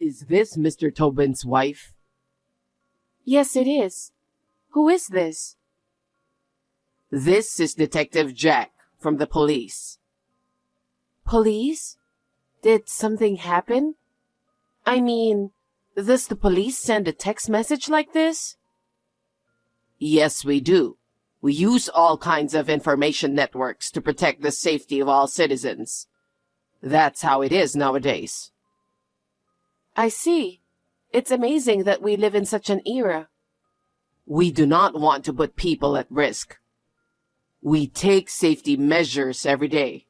Is this Mr. Tobin's wife? Yes, it is. Who is this? This is Detective Jack from the police. Police? Did something happen? I mean, does the police send a text message like this? Yes, we do. We use all kinds of information networks to protect the safety of all citizens. That's how it is nowadays. I see. It's amazing that we live in such an era. We do not want to put people at risk. We take safety measures every day.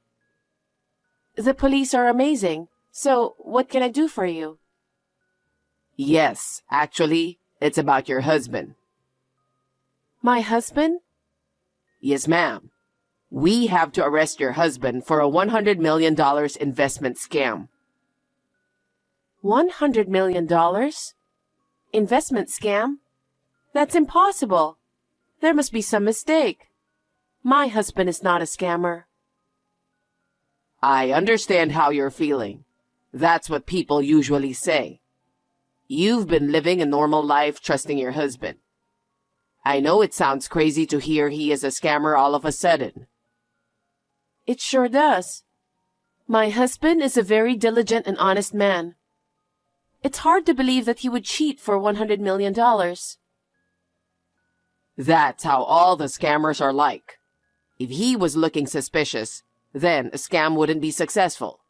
The police are amazing. So, what can I do for you? Yes, actually, it's about your husband. My husband? Yes, ma'am. We have to arrest your husband for a $100 million investment scam. $100 million? Investment scam? That's impossible. There must be some mistake. My husband is not a scammer. I understand how you're feeling. That's what people usually say. You've been living a normal life trusting your husband. I know it sounds crazy to hear he is a scammer all of a sudden. It sure does. My husband is a very diligent and honest man. It's hard to believe that he would cheat for $100 million. That's how all the scammers are like. If he was looking suspicious, then a scam wouldn't be successful.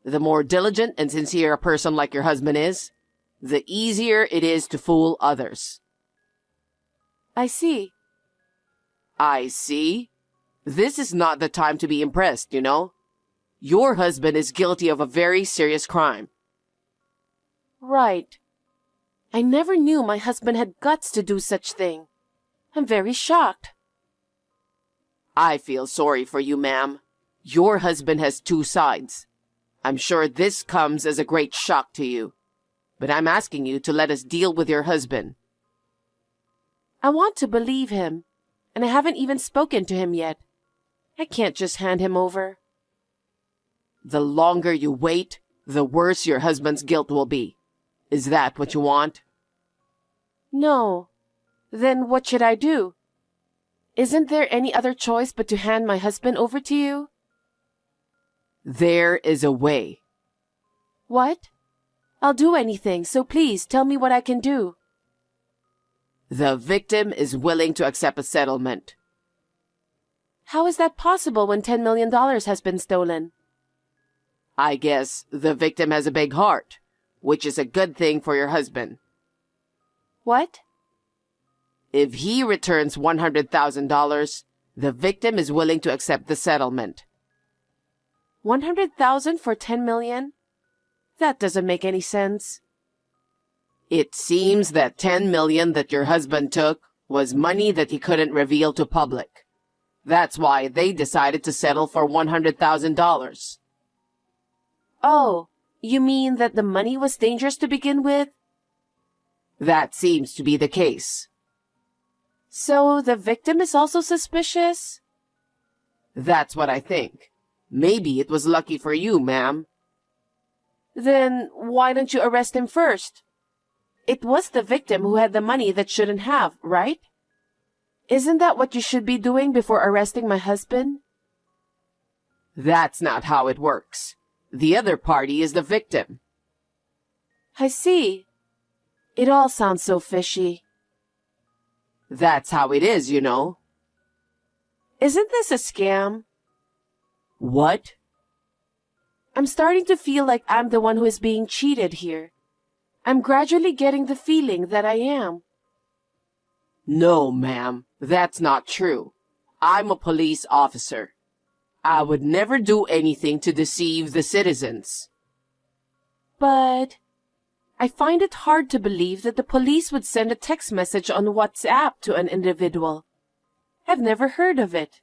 The more diligent and sincere a person like your husband is, the easier it is to fool others. I see. I see? This is not the time to be impressed, you know? Your husband is guilty of a very serious crime. Right. I never knew my husband had guts to do such thing. I'm very shocked. I feel sorry for you, ma'am. Your husband has two sides. I'm sure this comes as a great shock to you. But I'm asking you to let us deal with your husband. I want to believe him, and I haven't even spoken to him yet. I can't just hand him over. The longer you wait, the worse your husband's guilt will be. Is that what you want? No. Then what should I do? Isn't there any other choice but to hand my husband over to you? There is a way. What? I'll do anything, so please tell me what I can do. The victim is willing to accept a settlement. How is that possible when $10 million has been stolen? I guess the victim has a big heart, which is a good thing for your husband. What? If he returns $100,000, the victim is willing to accept the settlement. $100,000 for $10 million? That doesn't make any sense. It seems that $10 million that your husband took was money that he couldn't reveal to public. That's why they decided to settle for $100,000. Oh, you mean that the money was dangerous to begin with? That seems to be the case. So the victim is also suspicious? That's what I think. Maybe it was lucky for you, ma'am. Then why don't you arrest him first? It was the victim who had the money that shouldn't have, right? Isn't that what you should be doing before arresting my husband? That's not how it works. The other party is the victim. I see. It all sounds so fishy. That's how it is, you know. Isn't this a scam? What? I'm starting to feel like I'm the one who is being cheated here. I'm gradually getting the feeling that I am. No, ma'am, that's not true. I'm a police officer. I would never do anything to deceive the citizens. But I find it hard to believe that the police would send a text message on WhatsApp to an individual. I've never heard of it.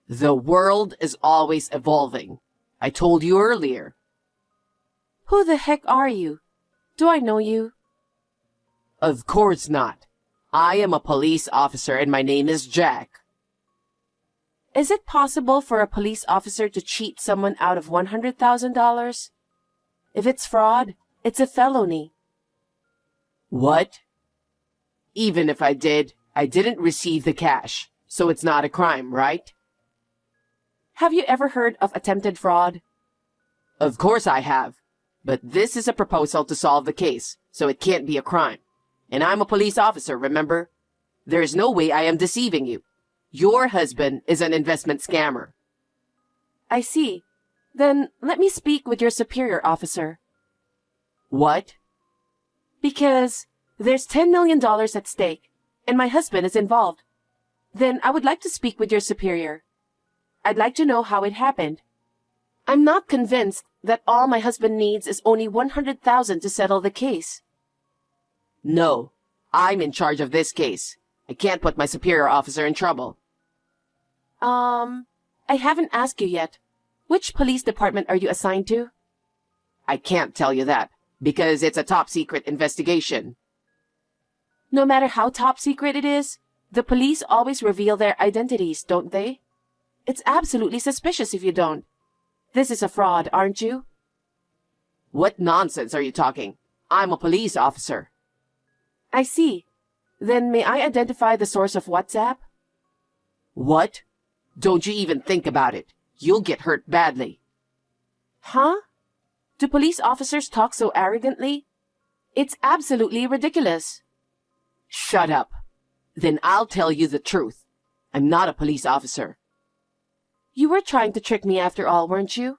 The world is always evolving. I told you earlier. Who the heck are you? Do I know you? Of course not. I am a police officer and my name is Jack. Is it possible for a police officer to cheat someone out of $100,000? If it's fraud, It's a felony. What? Even if I did, I didn't receive the cash, so it's not a crime, right? Have you ever heard of attempted fraud? Of course I have. But this is a proposal to solve the case, so it can't be a crime. And I'm a police officer, remember? There's no way I am deceiving you. Your husband is an investment scammer. I see. Then let me speak with your superior officer. What? Because there's $10 million at stake, and my husband is involved. Then I would like to speak with your superior. I'd like to know how it happened. I'm not convinced that all my husband needs is only $100,000 to settle the case. No, I'm in charge of this case. I can't put my superior officer in trouble. I haven't asked you yet. Which police department are you assigned to? I can't tell you that, because it's a top secret investigation. No matter how top secret it is, the police always reveal their identities, don't they? It's absolutely suspicious if you don't. This is a fraud, aren't you? What nonsense are you talking? I'm a police officer. I see. Then may I identify the source of WhatsApp? What? Don't you even think about it. You'll get hurt badly. Huh? Do police officers talk so arrogantly? It's absolutely ridiculous. Shut up. Then I'll tell you the truth. I'm not a police officer. You were trying to trick me after all, weren't you?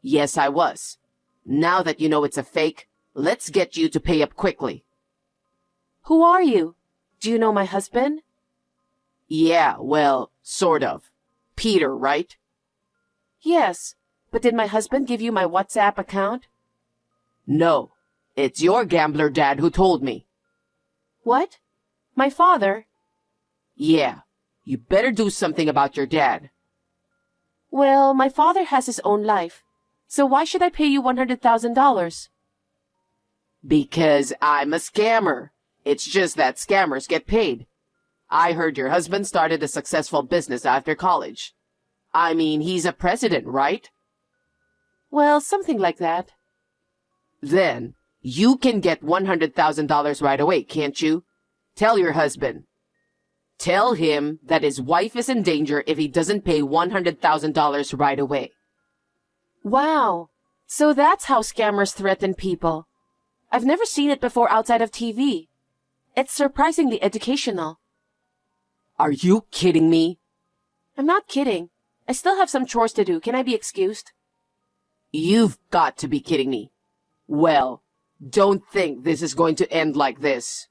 Yes, I was. Now that you know it's a fake, let's get you to pay up quickly. Who are you? Do you know my husband? Yeah, well, sort of. Peter, right? Yes, but did my husband give you my WhatsApp account? No, it's your gambler dad who told me. What? My father? Yeah, you better do something about your dad. Well, my father has his own life, so why should I pay you $100,000? Because I'm a scammer. It's just that scammers get paid. I heard your husband started a successful business after college. I mean, he's a president, right? Well, something like that. Then, you can get $100,000 right away, can't you? Tell your husband. Tell him that his wife is in danger if he doesn't pay $100,000 right away. Wow. So that's how scammers threaten people. I've never seen it before outside of TV. It's surprisingly educational. Are you kidding me? I'm not kidding. I still have some chores to do. Can I be excused? You've got to be kidding me. Well, don't think this is going to end like this.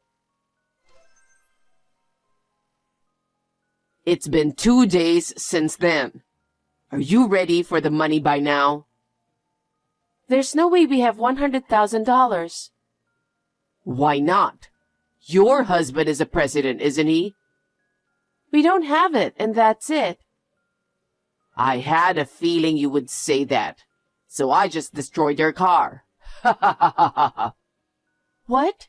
It's been 2 days since then. Are you ready for the money by now? There's no way we have $100,000. Why not? Your husband is a president, isn't he? We don't have it, and that's it. I had a feeling you would say that, so I just destroyed your car. Ha ha ha ha ha. What?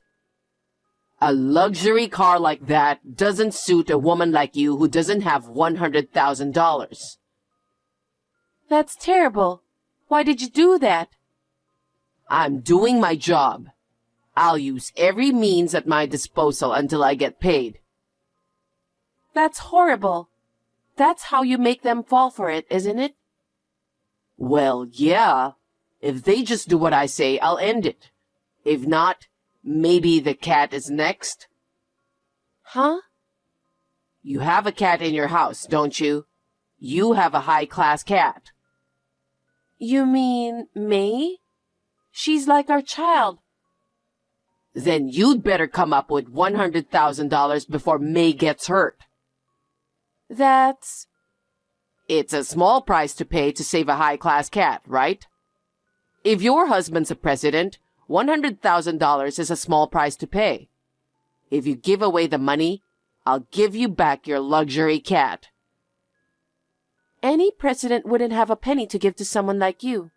A luxury car like that doesn't suit a woman like you who doesn't have $100,000. That's terrible. Why did you do that? I'm doing my job. I'll use every means at my disposal until I get paid. That's horrible. That's how you make them fall for it, isn't it? Well, yeah. If they just do what I say, I'll end it. If not, maybe the cat is next. Huh? You have a cat in your house, don't you? You have a high-class cat. You mean May? She's like our child. Then you'd better come up with $100,000 before May gets hurt. That's... It's a small price to pay to save a high-class cat, right? If your husband's a president, $100,000 is a small price to pay. If you give away the money, I'll give you back your luxury cat. Any president wouldn't have a penny to give to someone like you.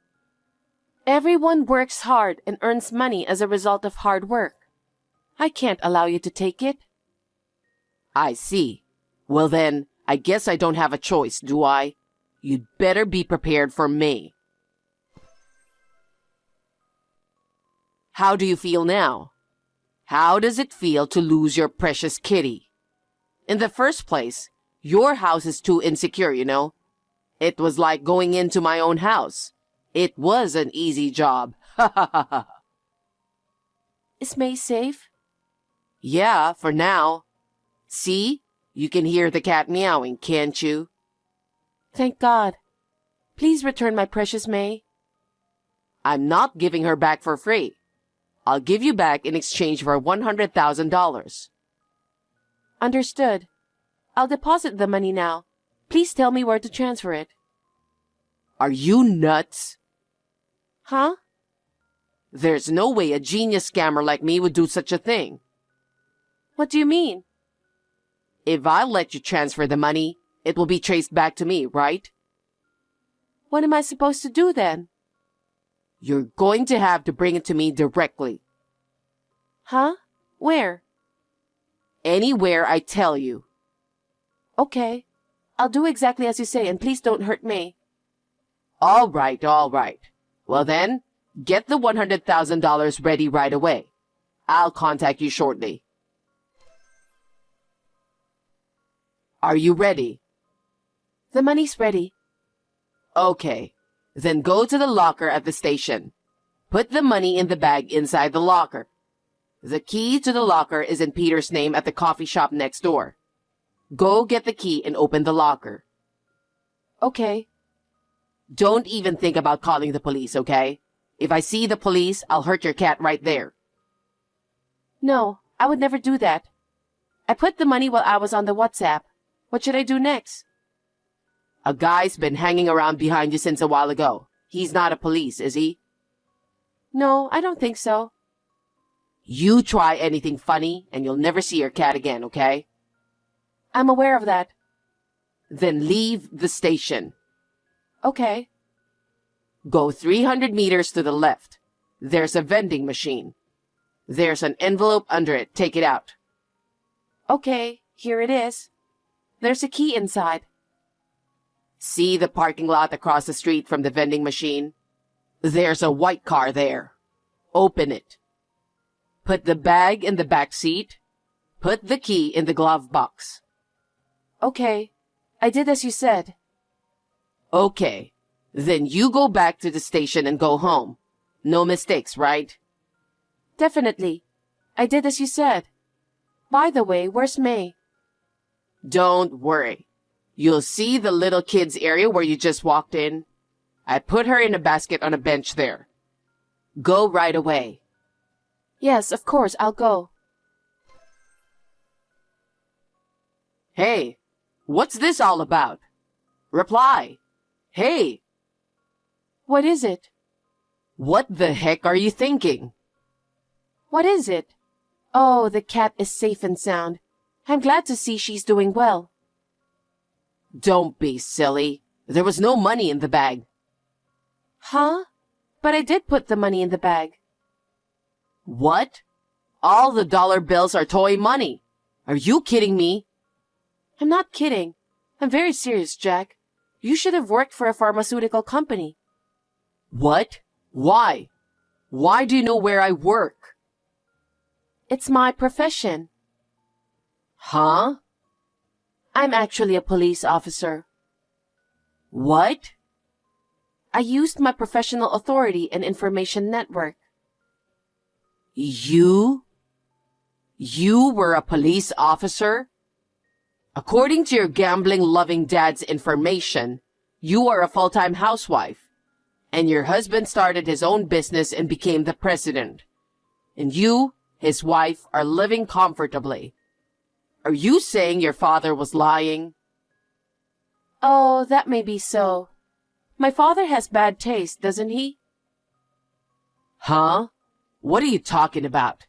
Everyone works hard and earns money as a result of hard work. I can't allow you to take it. I see. Well then, I guess I don't have a choice, do I? You'd better be prepared for me. How do you feel now? How does it feel to lose your precious kitty? In the first place, your house is too insecure, you know. It was like going into my own house. It was an easy job. Ha ha ha ha. Is May safe? Yeah, for now. See? You can hear the cat meowing, can't you? Thank God. Please return my precious May. I'm not giving her back for free. I'll give you back in exchange for $100,000. Understood. I'll deposit the money now. Please tell me where to transfer it. Are you nuts? Huh? There's no way a genius scammer like me would do such a thing. What do you mean? If I let you transfer the money, it will be traced back to me, right? What am I supposed to do then? You're going to have to bring it to me directly. Huh? Where? Anywhere I tell you. Okay. I'll do exactly as you say, and please don't hurt May. All right, all right. Well then, get the $100,000 ready right away. I'll contact you shortly. Are you ready? The money's ready. Okay. Then go to the locker at the station. Put the money in the bag inside the locker. The key to the locker is in Peter's name at the coffee shop next door. Go get the key and open the locker. Okay. Don't even think about calling the police, okay? If I see the police, I'll hurt your cat right there. No, I would never do that. I put the money while I was on the WhatsApp. What should I do next? A guy's been hanging around behind you since a while ago. He's not a police, is he? No, I don't think so. You try anything funny, and you'll never see your cat again, okay? I'm aware of that. Then leave the station. Okay. Go 300 meters to the left. There's a vending machine. There's an envelope under it. Take it out. Okay, here it is. There's a key inside. See the parking lot across the street from the vending machine? There's a white car there. Open it. Put the bag in the back seat. Put the key in the glove box. Okay. I did as you said. Okay. Then you go back to the station and go home. No mistakes, right? Definitely. I did as you said. By the way, where's May? Don't worry. You'll see the little kids area where you just walked in. I put her in a basket on a bench there. Go right away. Yes, of course, I'll go. Hey, what's this all about? Reply. Hey, What is it? what the heck are you thinking? What is it? Oh, the cat is safe and sound. I'm glad to see she's doing well. Don't be silly. There was no money in the bag. Huh? But I did put the money in the bag. What? All the dollar bills are toy money. Are you kidding me? I'm not kidding. I'm very serious, Jack. You should have worked for a pharmaceutical company. What? Why? Why do you know where I work? It's my profession. Huh? I'm actually a police officer. What? I used my professional authority and information network. You? You were a police officer? According to your gambling-loving dad's information, you are a full-time housewife, and your husband started his own business and became the president. And you, his wife, are living comfortably. Are you saying your father was lying? Oh, that may be so. My father has bad taste, doesn't he? Huh? What are you talking about?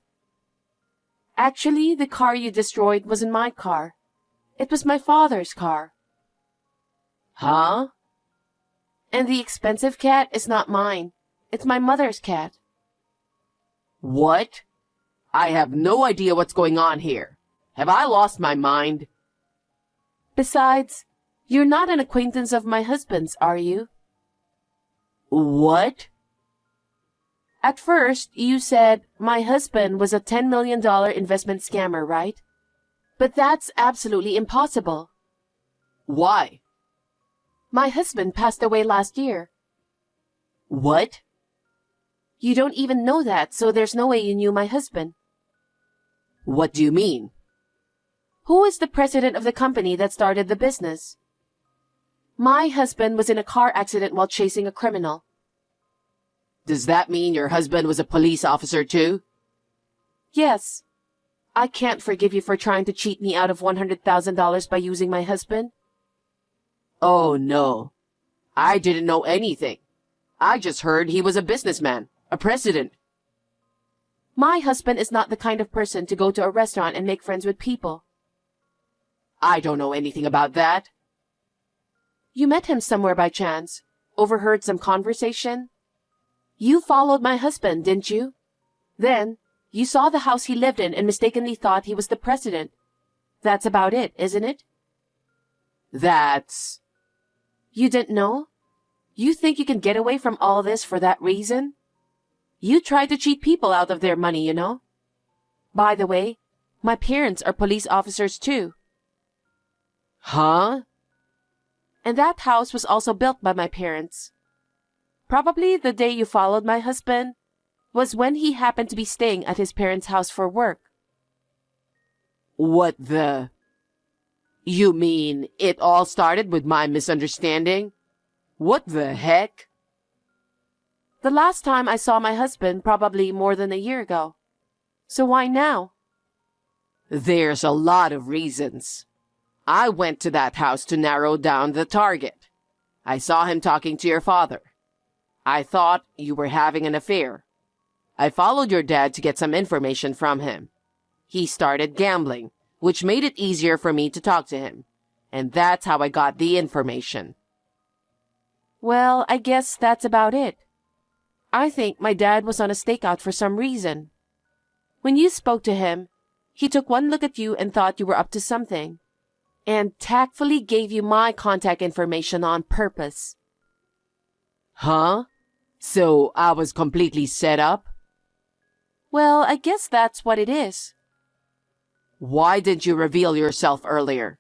Actually, the car you destroyed wasn't my car. It was my father's car. Huh? And the expensive cat is not mine. It's my mother's cat. What? I have no idea what's going on here. Have I lost my mind? Besides, you're not an acquaintance of my husband's, are you? What? At first, you said my husband was a $10 million investment scammer, right? But that's absolutely impossible. Why? My husband passed away last year. What? You don't even know that, so there's no way you knew my husband. What do you mean? Who is the president of the company that started the business? My husband was in a car accident while chasing a criminal. Does that mean your husband was a police officer too? Yes. I can't forgive you for trying to cheat me out of $100,000 by using my husband. Oh no. I didn't know anything. I just heard he was a businessman, a president. My husband is not the kind of person to go to a restaurant and make friends with people. I don't know anything about that. You met him somewhere by chance. Overheard some conversation. You followed my husband, didn't you? Then, you saw the house he lived in and mistakenly thought he was the president. That's about it, isn't it? That's... You didn't know? You think you can get away from all this for that reason? You try to cheat people out of their money, you know? By the way, my parents are police officers too. Huh? And that house was also built by my parents. Probably the day you followed my husband was when he happened to be staying at his parents' house for work. What the... You mean it all started with my misunderstanding? What the heck? The last time I saw my husband probably more than a year ago. So why now? There's a lot of reasons. I went to that house to narrow down the target. I saw him talking to your father. I thought you were having an affair. I followed your dad to get some information from him. He started gambling, which made it easier for me to talk to him. And that's how I got the information. Well, I guess that's about it. I think my dad was on a stakeout for some reason. When you spoke to him, he took one look at you and thought you were up to something, and tactfully gave you my contact information on purpose. Huh? So I was completely set up? Well, I guess that's what it is. Why didn't you reveal yourself earlier?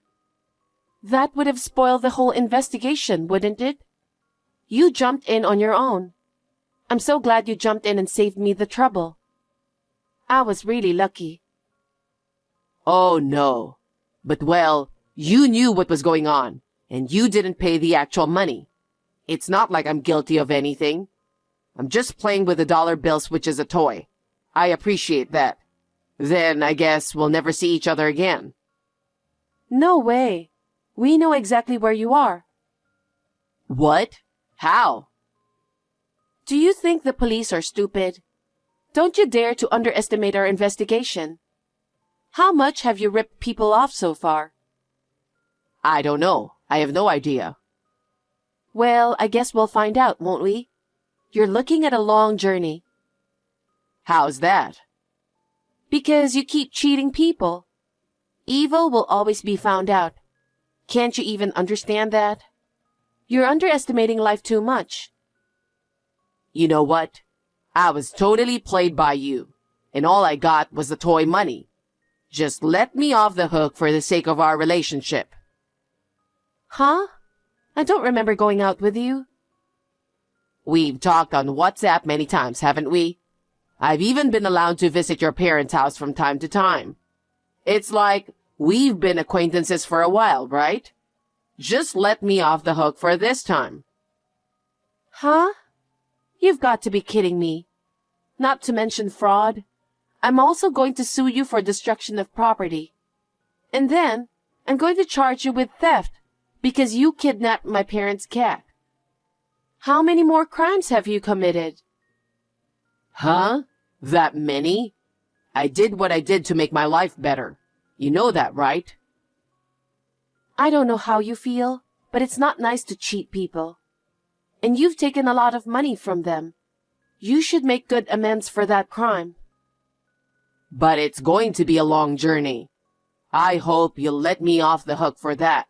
That would have spoiled the whole investigation, wouldn't it? You jumped in on your own. I'm so glad you jumped in and saved me the trouble. I was really lucky. Oh no. But well, you knew what was going on, and you didn't pay the actual money. It's not like I'm guilty of anything. I'm just playing with the dollar bills, which is a toy. I appreciate that. Then I guess we'll never see each other again. No way. We know exactly where you are. What? How? Do you think the police are stupid? Don't you dare to underestimate our investigation. How much have you ripped people off so far? I don't know. I have no idea. Well, I guess we'll find out, won't we? You're looking at a long journey. How's that? Because you keep cheating people. Evil will always be found out. Can't you even understand that? You're underestimating life too much. You know what? I was totally played by you, and all I got was the toy money. Just let me off the hook for the sake of our relationship. Huh? I don't remember going out with you. We've talked on WhatsApp many times, haven't we? I've even been allowed to visit your parents' house from time to time. It's like we've been acquaintances for a while, right? Just let me off the hook for this time. Huh? You've got to be kidding me. Not to mention fraud. I'm also going to sue you for destruction of property. And then, I'm going to charge you with theft because you kidnapped my parents' cat. How many more crimes have you committed? Huh? That many? I did what I did to make my life better. You know that, right? I don't know how you feel, but it's not nice to cheat people. And you've taken a lot of money from them. You should make good amends for that crime. But it's going to be a long journey. I hope you'll let me off the hook for that.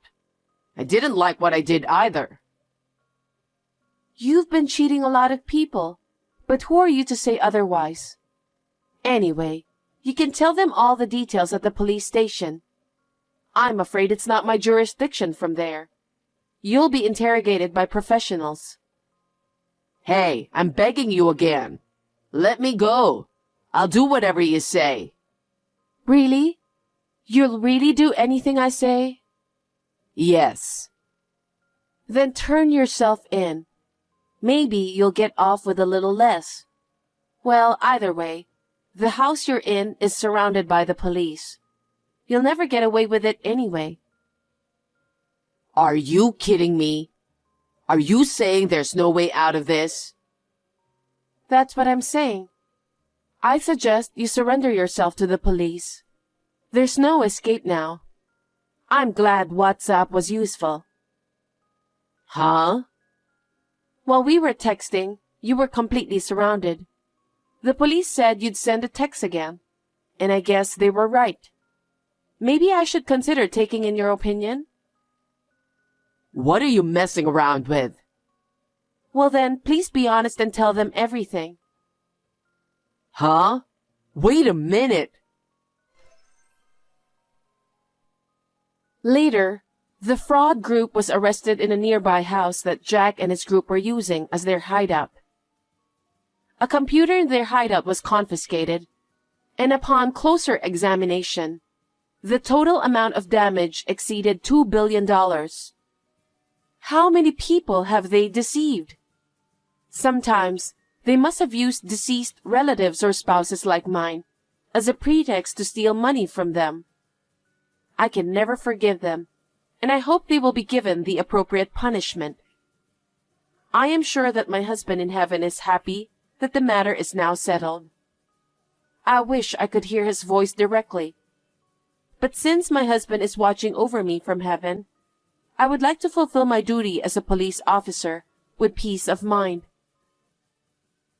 I didn't like what I did either. You've been cheating a lot of people, But who are you to say otherwise? Anyway, you can tell them all the details at the police station. I'm afraid it's not my jurisdiction from there. You'll be interrogated by professionals. Hey, I'm begging you again. Let me go. I'll do whatever you say. Really? You'll really do anything I say? Yes. Then turn yourself in. Maybe you'll get off with a little less. Well, either way, the house you're in is surrounded by the police. You'll never get away with it anyway. Are you kidding me? Are you saying there's no way out of this? That's what I'm saying. I suggest you surrender yourself to the police. There's no escape now. I'm glad WhatsApp was useful. Huh? While we were texting, you were completely surrounded. The police said you'd send a text again, and I guess they were right. Maybe I should consider taking in your opinion? What are you messing around with? Well then, please be honest and tell them everything. Huh? Wait a minute. Later, the fraud group was arrested in a nearby house that Jack and his group were using as their hideout. A computer in their hideout was confiscated, and upon closer examination, the total amount of damage exceeded $2 billion. How many people have they deceived? Sometimes, they must have used deceased relatives or spouses like mine as a pretext to steal money from them. I can never forgive them, and I hope they will be given the appropriate punishment. I am sure that my husband in heaven is happy that the matter is now settled. I wish I could hear his voice directly. But since my husband is watching over me from heaven, I would like to fulfill my duty as a police officer with peace of mind.